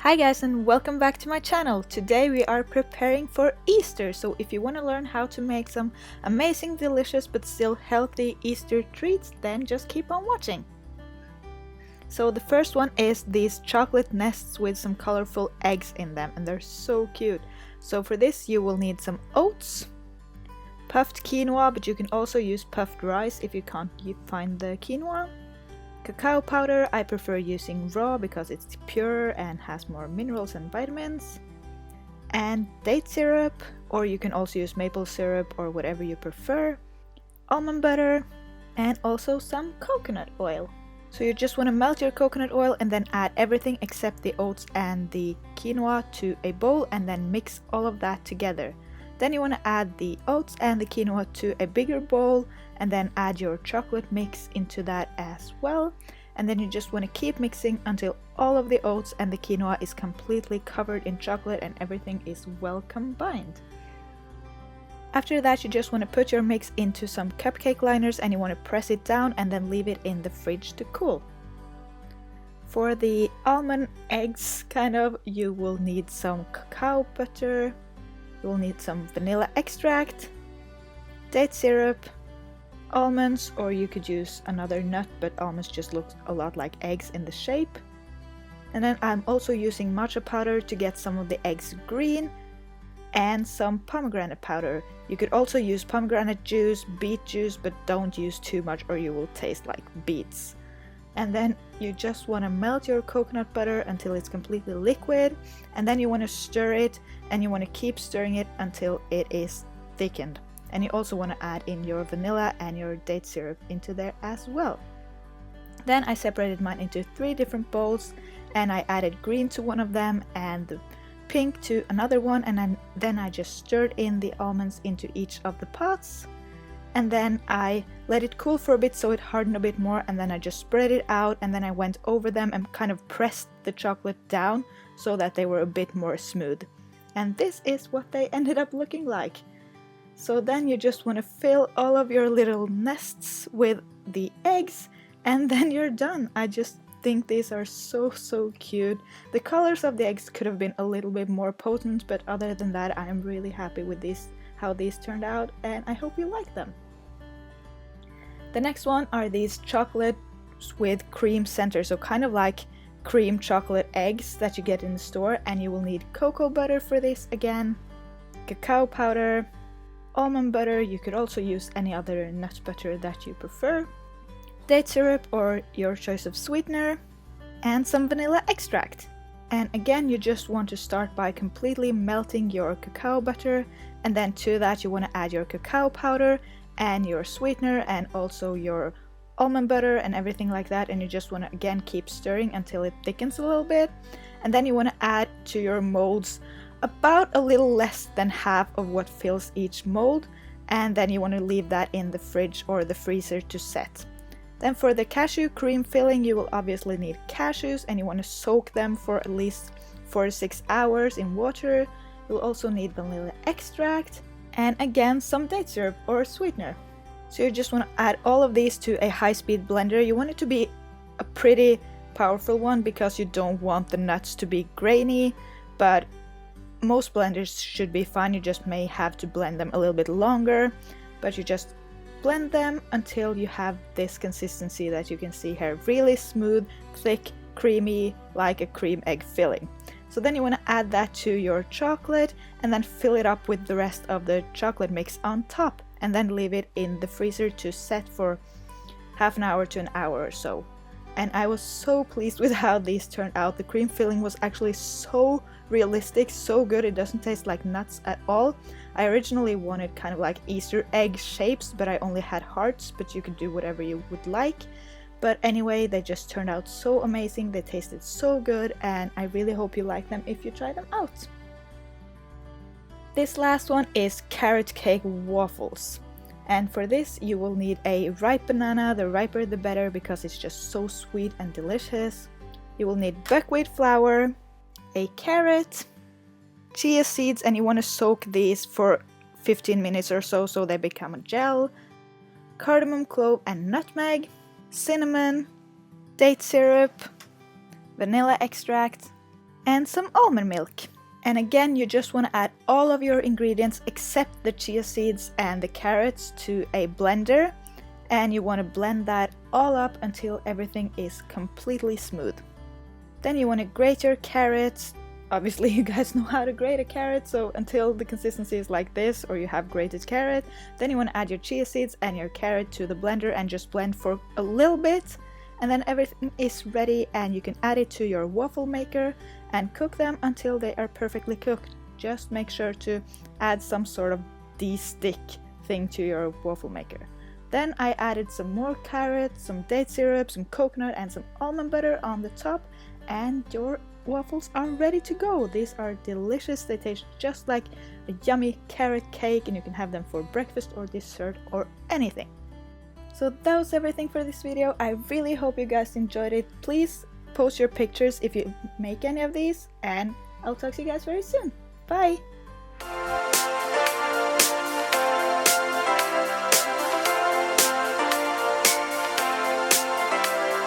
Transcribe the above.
Hi guys and welcome back to my channel. Today we are preparing for Easter, so if you want to learn how to make some amazing, delicious but still healthy Easter treats, then just keep on watching. So the first one is these chocolate nests with some colorful eggs in them, and they're so cute. So for this you will need some oats, puffed quinoa, but you can also use puffed rice if you can't find the quinoa. Cacao powder, I prefer using raw because it's purer and has more minerals and vitamins. And date syrup, or you can also use maple syrup or whatever you prefer. Almond butter, and also some coconut oil. So you just want to melt your coconut oil and then add everything except the oats and the quinoa to a bowl and then mix all of that together. Then you want to add the oats and the quinoa to a bigger bowl and then add your chocolate mix into that as well. And then you just want to keep mixing until all of the oats and the quinoa is completely covered in chocolate and everything is well combined. After that you just want to put your mix into some cupcake liners and you want to press it down and then leave it in the fridge to cool. For the almond eggs you will need some cacao butter. You will need some vanilla extract, date syrup, almonds, or you could use another nut, but almonds just look a lot like eggs in the shape. And then I'm also using matcha powder to get some of the eggs green, and some pomegranate powder. You could also use pomegranate juice, beet juice, but don't use too much or you will taste like beets. And then you just want to melt your coconut butter until it's completely liquid, and then you want to stir it and you want to keep stirring it until it is thickened. And you also want to add in your vanilla and your date syrup into there as well. Then I separated mine into 3 different bowls and I added green to one of them and the pink to another one, and then I just stirred in the almonds into each of the pots. And then I let it cool for a bit so it hardened a bit more, and then I just spread it out and then I went over them and kind of pressed the chocolate down so that they were a bit more smooth. And this is what they ended up looking like. So then you just want to fill all of your little nests with the eggs and then you're done. I just think these are so cute. The colors of the eggs could have been a little bit more potent, but other than that I am really happy with these, how these turned out, and I hope you like them. The next one are these chocolates with cream center, so kind of like cream chocolate eggs that you get in the store, and you will need cocoa butter for this again, cacao powder, almond butter, you could also use any other nut butter that you prefer, date syrup or your choice of sweetener, and some vanilla extract. And again you just want to start by completely melting your cacao butter, and then to that you want to add your cacao powder and your sweetener and also your almond butter and everything like that, and you just want to again keep stirring until it thickens a little bit. And then you want to add to your molds about a little less than half of what fills each mold, and then you want to leave that in the fridge or the freezer to set. Then for the cashew cream filling you will obviously need cashews, and you want to soak them for at least 4 to 6 hours in water. You'll also need vanilla extract and again some date syrup or sweetener. So you just want to add all of these to a high-speed blender. You want it to be a pretty powerful one because you don't want the nuts to be grainy, but most blenders should be fine. You just may have to blend them a little bit longer, but you just blend them until you have this consistency that you can see here, really smooth, thick, creamy, like a cream egg filling. So then you want to add that to your chocolate and then fill it up with the rest of the chocolate mix on top, and then leave it in the freezer to set for half an hour to an hour or so. And I was so pleased with how these turned out. The cream filling was actually so realistic, so good. It doesn't taste like nuts at all. I originally wanted kind of like Easter egg shapes, but I only had hearts, but you could do whatever you would like. But anyway, they just turned out so amazing, they tasted so good, and I really hope you like them if you try them out. This last one is carrot cake waffles. And for this you will need a ripe banana, the riper the better because it's just so sweet and delicious. You will need buckwheat flour, a carrot, chia seeds, and you want to soak these for 15 minutes or so they become a gel, cardamom, clove and nutmeg, cinnamon, date syrup, vanilla extract, and some almond milk. And again, you just want to add all of your ingredients except the chia seeds and the carrots to a blender, and you want to blend that all up until everything is completely smooth. Then you want to grate your carrots. Obviously you guys know how to grate a carrot, so until the consistency is like this or you have grated carrot, then you want to add your chia seeds and your carrot to the blender and just blend for a little bit, and then everything is ready and you can add it to your waffle maker and cook them until they are perfectly cooked. Just make sure to add some sort of de-stick thing to your waffle maker. Then I added some more carrots, some date syrup, some coconut and some almond butter on the top, and your waffles are ready to go. These are delicious. They taste just like a yummy carrot cake, and you can have them for breakfast or dessert or anything. So that was everything for this video. I really hope you guys enjoyed it. Please post your pictures if you make any of these, and I'll talk to you guys very soon. Bye!